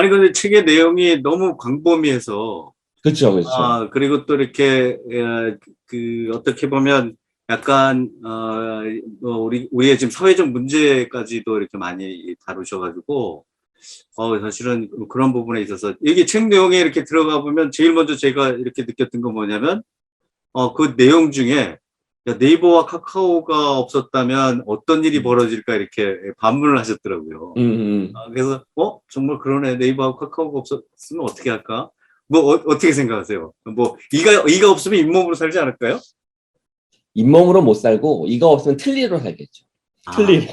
아니, 근데 책의 내용이 너무 광범위해서, 그렇죠, 그렇죠. 그리고 또 이렇게, 어떻게 보면 약간, 우리의 지금 사회적 문제까지도 이렇게 많이 다루셔가지고, 사실은 그런 부분에 있어서, 여기 책 내용에 이렇게 들어가 보면 제일 먼저 제가 이렇게 느꼈던 건 뭐냐면, 그 내용 중에 야, 네이버와 카카오가 없었다면 어떤 일이 벌어질까 이렇게 반문을 하셨더라고요. 그래서 정말 그러네. 네이버하고 카카오가 없었으면 어떻게 할까? 뭐 어떻게 생각하세요? 뭐 이가 없으면 잇몸으로 살지 않을까요? 잇몸으로 못 살고 이거 없으면 틀니로 살겠죠. 아, 틀니로.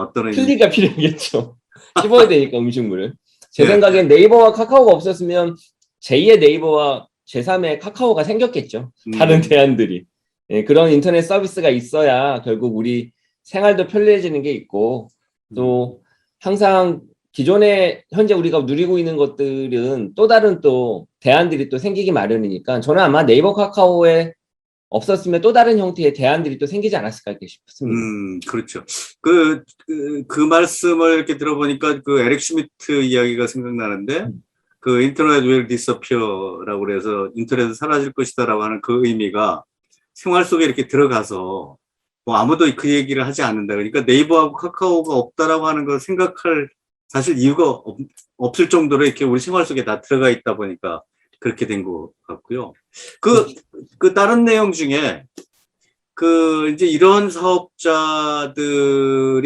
어떤 의미? 틀니가 필요하겠죠. 씹어야 되니까 음식물을. 제 예. 생각엔 네이버와 카카오가 없었으면 제2의 네이버와 제3의 카카오가 생겼겠죠. 다른 대안들이. 예, 그런 인터넷 서비스가 있어야 결국 우리 생활도 편리해지는 게 있고 또 항상 기존에 현재 우리가 누리고 있는 것들은 또 다른 또 대안들이 또 생기기 마련이니까 저는 아마 네이버 카카오에 없었으면 또 다른 형태의 대안들이 또 생기지 않았을까 싶습니다. 그렇죠. 그 말씀을 이렇게 들어보니까 그 에릭 슈미트 이야기가 생각나는데, 그 인터넷 will disappear라고 그래서 인터넷은 사라질 것이다라고 하는 그 의미가 생활 속에 이렇게 들어가서 뭐 아무도 그 얘기를 하지 않는다. 그러니까 네이버하고 카카오가 없다라고 하는 걸 생각할 사실 이유가 없을 정도로 이렇게 우리 생활 속에 다 들어가 있다 보니까 그렇게 된 것 같고요. 그 다른 내용 중에 이제 이런 사업자들이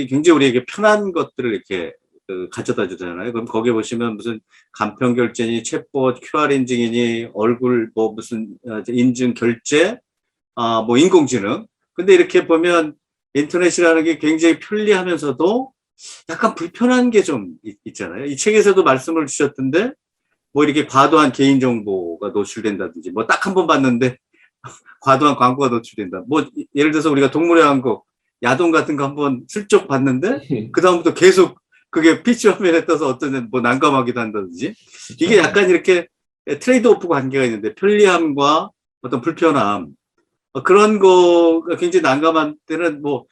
굉장히 우리에게 편한 것들을 이렇게 가져다 주잖아요. 그럼 거기에 보시면 무슨 간편 결제니, 챗봇, QR 인증이니, 얼굴 뭐 무슨 인증 결제, 뭐 인공지능. 근데 이렇게 보면 인터넷이라는 게 굉장히 편리하면서도 약간 불편한 게 좀 있잖아요. 이 책에서도 말씀을 주셨던데, 뭐 이렇게 과도한 개인정보가 노출된다든지, 뭐 딱 한 번 봤는데, 과도한 광고가 노출된다. 뭐 예를 들어서 우리가 동물의 왕국 야동 같은 거 한번 슬쩍 봤는데 그 다음부터 계속 그게 피치 화면에 떠서 어떤 뭐 난감하기도 한다든지 이게 약간 이렇게 트레이드 오프 관계가 있는데 편리함과 어떤 불편함 그런 거가 굉장히 난감한 때는 뭐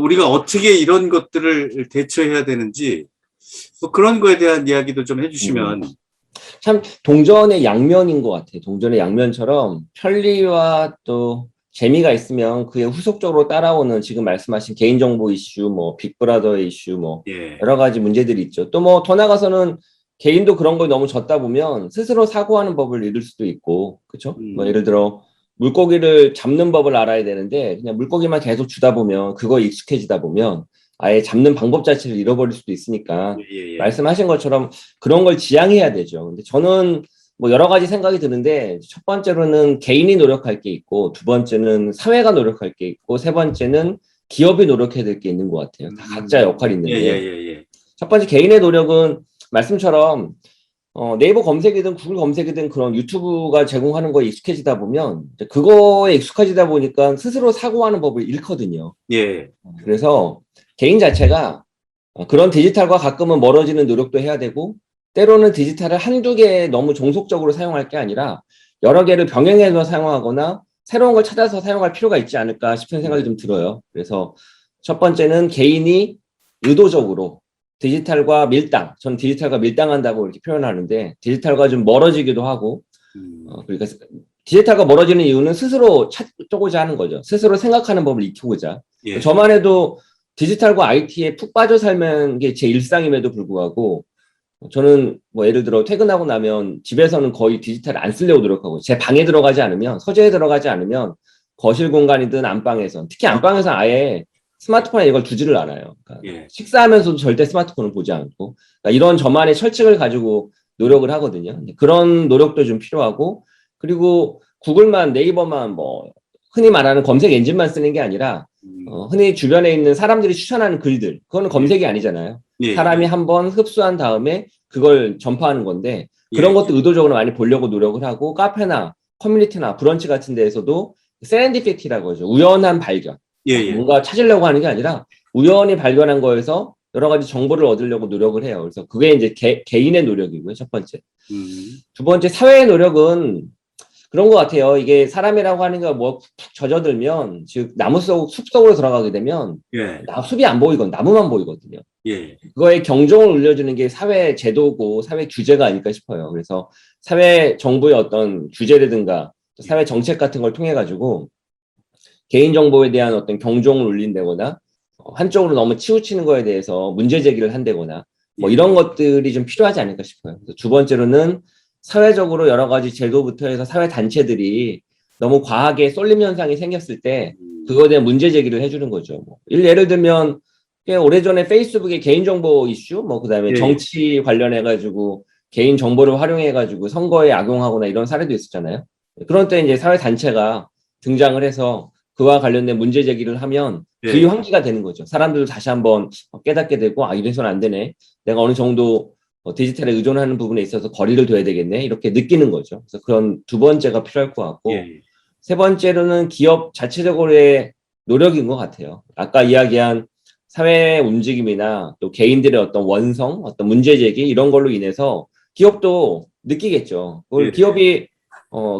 우리가 어떻게 이런 것들을 대처해야 되는지 뭐 그런 거에 대한 이야기도 좀 해주시면 참 동전의 양면인 것 같아요. 동전의 양면처럼 편리와 또 재미가 있으면 그에 후속적으로 따라오는 지금 말씀하신 개인정보 이슈, 뭐 빅브라더 이슈, 뭐 예. 여러 가지 문제들이 있죠. 또 뭐 더 나가서는 개인도 그런 걸 너무 젓다 보면 스스로 사고하는 법을 잃을 수도 있고, 그렇죠? 뭐 예를 들어 물고기를 잡는 법을 알아야 되는데 그냥 물고기만 계속 주다 보면 그거 익숙해지다 보면 아예 잡는 방법 자체를 잃어버릴 수도 있으니까 예. 말씀하신 것처럼 그런 걸 지향해야 되죠. 근데 저는 뭐 여러 가지 생각이 드는데 첫 번째로는 개인이 노력할 게 있고 두 번째는 사회가 노력할 게 있고 세 번째는 기업이 노력해야 될 게 있는 것 같아요. 다 각자 역할이 있는데 예. 첫 번째 개인의 노력은 말씀처럼 네이버 검색이든 구글 검색이든 그런 유튜브가 제공하는 거에 익숙해지다 보면 그거에 익숙해지다 보니까 스스로 사고하는 법을 잃거든요. 예. 그래서 개인 자체가 그런 디지털과 가끔은 멀어지는 노력도 해야 되고 때로는 디지털을 한두 개 너무 종속적으로 사용할 게 아니라 여러 개를 병행해서 사용하거나 새로운 걸 찾아서 사용할 필요가 있지 않을까 싶은 생각이 좀 들어요. 그래서 첫 번째는 개인이 의도적으로 디지털과 밀당, 전 디지털과 밀당한다고 이렇게 표현하는데 디지털과 좀 멀어지기도 하고 그러니까 디지털과 멀어지는 이유는 스스로 찾고자 하는 거죠. 스스로 생각하는 법을 익히고자. 예. 저만 해도 디지털과 IT에 푹 빠져 살면 게 제 일상임에도 불구하고 저는 뭐 예를 들어 퇴근하고 나면 집에서는 거의 디지털을 안 쓰려고 노력하고 제 방에 들어가지 않으면 서재에 들어가지 않으면 거실 공간이든 안방에서 특히 안방에서 아예 스마트폰에 이걸 두지를 않아요. 그러니까 예. 식사하면서도 절대 스마트폰을 보지 않고 그러니까 이런 저만의 철칙을 가지고 노력을 하거든요. 그런 노력도 좀 필요하고 그리고 구글만 네이버만 뭐 흔히 말하는 검색 엔진만 쓰는 게 아니라 흔히 주변에 있는 사람들이 추천하는 글들 그거는 검색이 아니잖아요. 사람이 한번 흡수한 다음에 그걸 전파하는 건데 그런 것도 의도적으로 많이 보려고 노력을 하고 카페나 커뮤니티나 브런치 같은 데에서도 세렌디피티라고 하죠. 우연한 발견. 뭔가 찾으려고 하는 게 아니라 우연히 발견한 거에서 여러 가지 정보를 얻으려고 노력을 해요. 그래서 그게 이제 개인의 노력이고요. 첫 번째. 두 번째 사회의 노력은 그런 것 같아요. 이게 사람이라고 하는 게 뭐 푹 젖어들면, 즉, 숲 속으로 들어가게 되면, 예, 숲이 안 보이건 나무만 보이거든요. 예, 그거에 경종을 울려주는 게 사회 제도고 사회 규제가 아닐까 싶어요. 그래서 사회 정부의 어떤 규제라든가 사회 정책 같은 걸 통해 가지고 개인정보에 대한 어떤 경종을 울린다거나 한쪽으로 너무 치우치는 거에 대해서 문제 제기를 한다거나 뭐 예. 이런 것들이 좀 필요하지 않을까 싶어요. 그래서 두 번째로는 사회적으로 여러 가지 제도부터 해서 사회 단체들이 너무 과하게 쏠림 현상이 생겼을 때 그거에 대한 문제 제기를 해주는 거죠. 뭐 예를 들면 꽤 오래전에 페이스북의 개인정보 이슈, 뭐 그다음에 예, 예. 정치 관련해가지고 개인 정보를 활용해가지고 선거에 악용하거나 이런 사례도 있었잖아요. 그런 때 이제 사회 단체가 등장을 해서 그와 관련된 문제 제기를 하면 예. 부의환기가 되는 거죠. 사람들도 다시 한번 깨닫게 되고, 이래서는 안 되네. 내가 어느 정도 디지털에 의존하는 부분에 있어서 거리를 둬야 되겠네. 이렇게 느끼는 거죠. 그래서 그런 두 번째가 필요할 것 같고, 예. 세 번째로는 기업 자체적으로의 노력인 것 같아요. 아까 이야기한 사회 움직임이나 또 개인들의 어떤 원성, 어떤 문제 제기 이런 걸로 인해서 기업도 느끼겠죠. 그걸 예. 기업이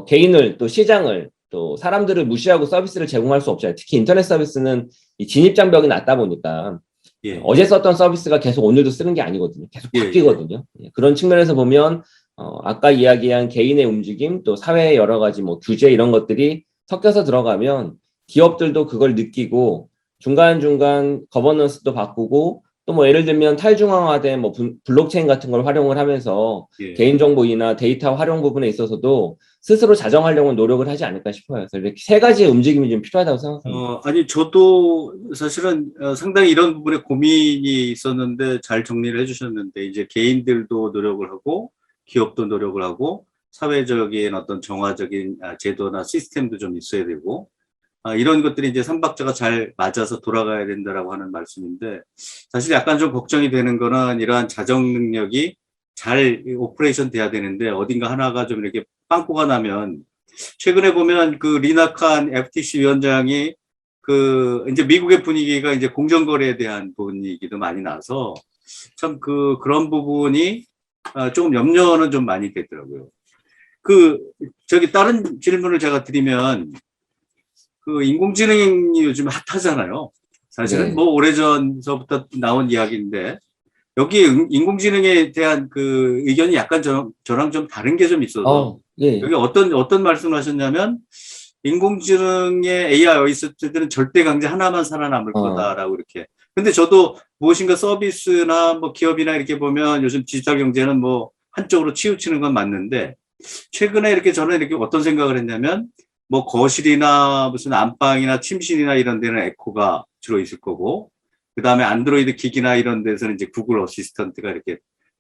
개인을 또 시장을 또 사람들을 무시하고 서비스를 제공할 수 없잖아요. 특히 인터넷 서비스는 이 진입장벽이 낮다 보니까 예. 어제 썼던 서비스가 계속 오늘도 쓰는 게 아니거든요. 계속 예. 바뀌거든요. 그런 측면에서 보면 아까 이야기한 개인의 움직임 또 사회의 여러 가지 뭐 규제 이런 것들이 섞여서 들어가면 기업들도 그걸 느끼고 중간중간 거버넌스도 바꾸고 또 뭐 예를 들면 탈중앙화된 뭐 블록체인 같은 걸 활용을 하면서 예. 개인정보이나 데이터 활용 부분에 있어서도 스스로 자정하려고 노력을 하지 않을까 싶어요. 그래서 이렇게 세 가지의 움직임이 좀 필요하다고 생각합니다. 아니, 저도 사실은 상당히 이런 부분에 고민이 있었는데 잘 정리를 해주셨는데, 이제 개인들도 노력을 하고, 기업도 노력을 하고, 사회적인 어떤 정화적인 제도나 시스템도 좀 있어야 되고, 이런 것들이 이제 삼박자가 잘 맞아서 돌아가야 된다라고 하는 말씀인데, 사실 약간 좀 걱정이 되는 거는 이러한 자정 능력이 잘 오퍼레이션 돼야 되는데, 어딘가 하나가 좀 이렇게 빵꾸가 나면, 최근에 보면 그 리나칸 FTC 위원장이 이제 미국의 분위기가 이제 공정거래에 대한 분위기도 많이 나서 참 그런 부분이 조금 염려는 좀 많이 되더라고요. 저기 다른 질문을 제가 드리면 인공지능이 요즘 핫하잖아요. 사실은 네. 뭐 오래전서부터 나온 이야기인데 여기 인공지능에 대한 의견이 약간 저랑 좀 다른 게 좀 있어서 예. 여기 어떤 말씀을 하셨냐면 인공지능의 AI 어시스트들은 절대 강제 하나만 살아남을 거다라고 이렇게. 근데 저도 무엇인가 서비스나 뭐 기업이나 이렇게 보면 요즘 디지털 경제는 뭐 한쪽으로 치우치는 건 맞는데 최근에 이렇게 저는 이렇게 어떤 생각을 했냐면 뭐 거실이나 무슨 안방이나 침실이나 이런 데는 에코가 주로 있을 거고 그다음에 안드로이드 기기나 이런 데서는 이제 구글 어시스턴트가 이렇게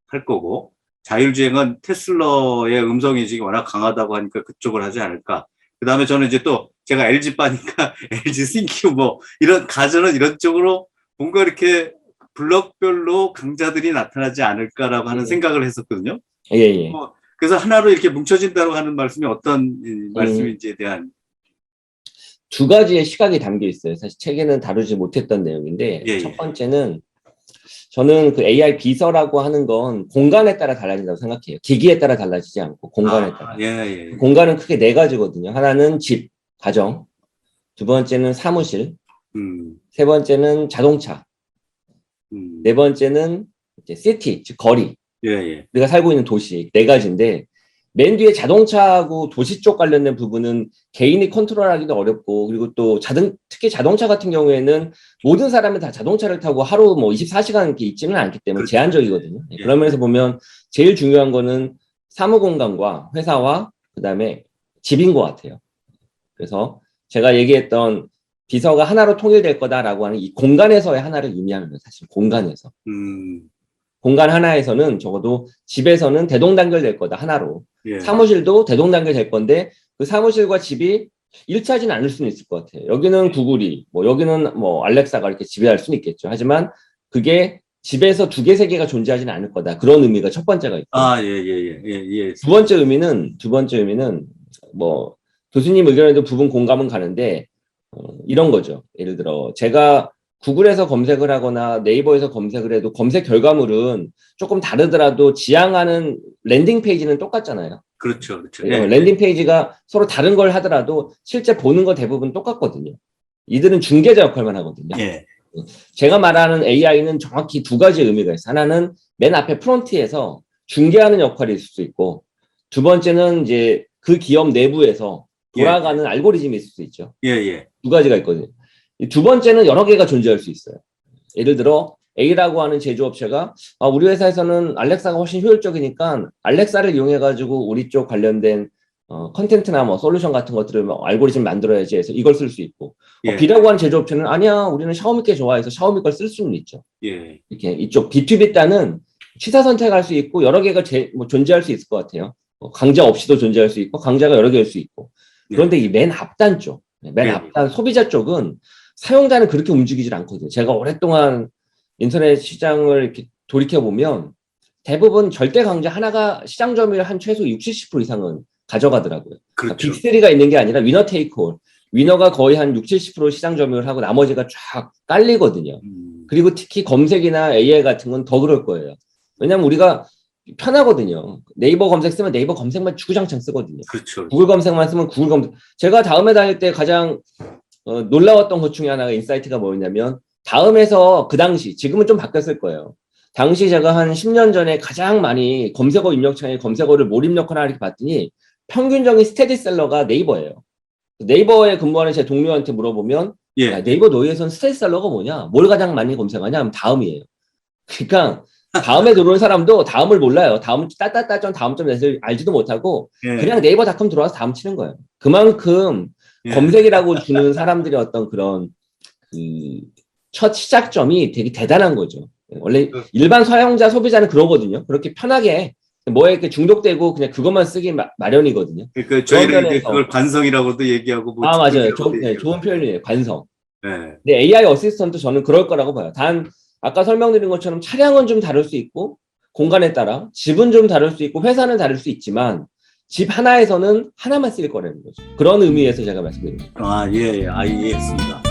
할 거고 자율주행은 테슬라의 음성인식이 워낙 강하다고 하니까 그쪽을 하지 않을까. 그 다음에 저는 이제 또 제가 LG 빠니까 LG 싱큐 뭐 이런 가전은 이런 쪽으로 뭔가 이렇게 블럭별로 강자들이 나타나지 않을까라고 하는 생각을 했었거든요. 예. 그래서 하나로 이렇게 뭉쳐진다고 하는 말씀이 어떤 음, 말씀인지에 대한. 두 가지의 시각이 담겨 있어요. 사실 책에는 다루지 못했던 내용인데, 예, 첫 예. 번째는 저는 그 AI 비서라고 하는 건 공간에 따라 달라진다고 생각해요. 기기에 따라 달라지지 않고 공간에 따라. 예, 예. 공간은 크게 네 가지거든요. 하나는 집, 가정, 두 번째는 사무실, 음, 세 번째는 자동차, 네 번째는 이제 시티, 즉 거리. 예, 예. 우리가 살고 있는 도시 네 가지인데 맨 뒤에 자동차하고 도시 쪽 관련된 부분은 개인이 컨트롤하기도 어렵고 그리고 또 특히 자동차 같은 경우에는 모든 사람이 다 자동차를 타고 하루 뭐 24시간 이렇게 있지는 않기 때문에 그렇죠. 제한적이거든요. 예, 그런 면에서 보면 제일 중요한 거는 사무 공간과 회사와 그다음에 집인 것 같아요. 그래서 제가 얘기했던 비서가 하나로 통일될 거다라고 하는 이 공간에서의 하나를 의미합니다. 사실 공간에서. 음, 공간 하나에서는 적어도 집에서는 대동단결될 거다, 하나로. 예, 사무실도 대동단결될 건데 그 사무실과 집이 일치하지는 않을 수는 있을 것 같아요. 여기는 구글이, 뭐 여기는 뭐 알렉사가 이렇게 지배할 수는 있겠죠. 하지만 그게 집에서 두 개, 세 개가 존재하지는 않을 거다. 그런 의미가 첫 번째가 있고. 예, 예, 예, 예. 두 번째 의미는 뭐 교수님 의견에도 부분 공감은 가는데 이런 거죠. 예를 들어 제가 구글에서 검색을 하거나 네이버에서 검색을 해도 검색 결과물은 조금 다르더라도 지향하는 랜딩 페이지는 똑같잖아요. 그렇죠. 그렇죠. 랜딩 페이지가 서로 다른 걸 하더라도 실제 보는 거 대부분 똑같거든요. 이들은 중개자 역할만 하거든요. 예. 제가 말하는 AI는 정확히 두 가지 의미가 있어요. 하나는 맨 앞에 프론트에서 중개하는 역할이 있을 수 있고, 두 번째는 이제 그 기업 내부에서 돌아가는 알고리즘이 있을 수 있죠. 예, 예. 두 가지가 있거든요. 이 두 번째는 여러 개가 존재할 수 있어요. 예를 들어 A라고 하는 제조업체가 우리 회사에서는 알렉사가 훨씬 효율적이니까 알렉사를 이용해가지고 우리 쪽 관련된 컨텐츠나 뭐 솔루션 같은 것들을 뭐 알고리즘 만들어야지 해서 이걸 쓸 수 있고, 예. B라고 하는 제조업체는 아니야, 우리는 샤오미 게 좋아해서 샤오미 걸 쓸 수는 있죠. 예. 이렇게 이쪽 B2B 따는 취사 선택할 수 있고 여러 개가 존재할 수 있을 것 같아요. 강자 없이도 존재할 수 있고 강자가 여러 개일 수 있고. 그런데 이 맨 앞단 쪽, 맨 앞단 소비자 쪽은 사용자는 그렇게 움직이질 않거든요. 제가 오랫동안 인터넷 시장을 이렇게 돌이켜보면 대부분 절대 강자 하나가 시장 점유율 한 최소 60-70% 이상은 가져가더라고요. 그렇죠. 빅3가 있는 게 아니라 위너 테이크 올. 위너가 거의 한 60-70% 시장 점유율 하고 나머지가 쫙 깔리거든요. 그리고 특히 검색이나 AI 같은 건 더 그럴 거예요. 왜냐면 우리가 편하거든요. 네이버 검색 쓰면 네이버 검색만 주구장창 쓰거든요. 그렇죠. 구글 검색만 쓰면 구글 검색. 제가 다음에 다닐 때 가장 놀라웠던 것 중에 하나가 인사이트가 뭐였냐면, 다음에서 그 당시, 지금은 좀 바뀌었을 거예요. 당시 제가 한 10년 전에 가장 많이 검색어 입력창에 검색어를 뭘 입력하나 이렇게 봤더니 평균적인 스테디셀러가 네이버예요. 네이버에 근무하는 제 동료한테 물어보면 예. 야, 네이버 노이에서는 스테디셀러가 뭐냐? 뭘 가장 많이 검색하냐? 하면 다음이에요. 그러니까 다음에 들어오는 사람도 다음을 몰라요. 다음 따따따전 다음 점 넷을 알지도 못하고 예. 그냥 네이버닷컴 들어와서 다음 치는 거예요. 그만큼 예. 검색이라고 주는 사람들의 어떤 그런 그 첫 시작점이 되게 대단한 거죠. 원래 일반 사용자 소비자는 그러거든요. 그렇게 편하게 뭐에 이렇게 중독되고 그냥 그것만 쓰기 마련이거든요. 그러니까 저희는 이제 면에서- 그걸 관성이라고도 얘기하고 뭐 맞아요. 집중이라고도 좋은 표현이에요. 관성. 예. 근데 AI 어시스턴트 저는 그럴 거라고 봐요. 단 아까 설명드린 것처럼 차량은 좀 다를 수 있고 공간에 따라 집은 좀 다를 수 있고 회사는 다를 수 있지만 집 하나에서는 하나만 쓰일 거라는 거죠. 그런 의미에서 제가 말씀드립니다. 예, 예. 이해했습니다.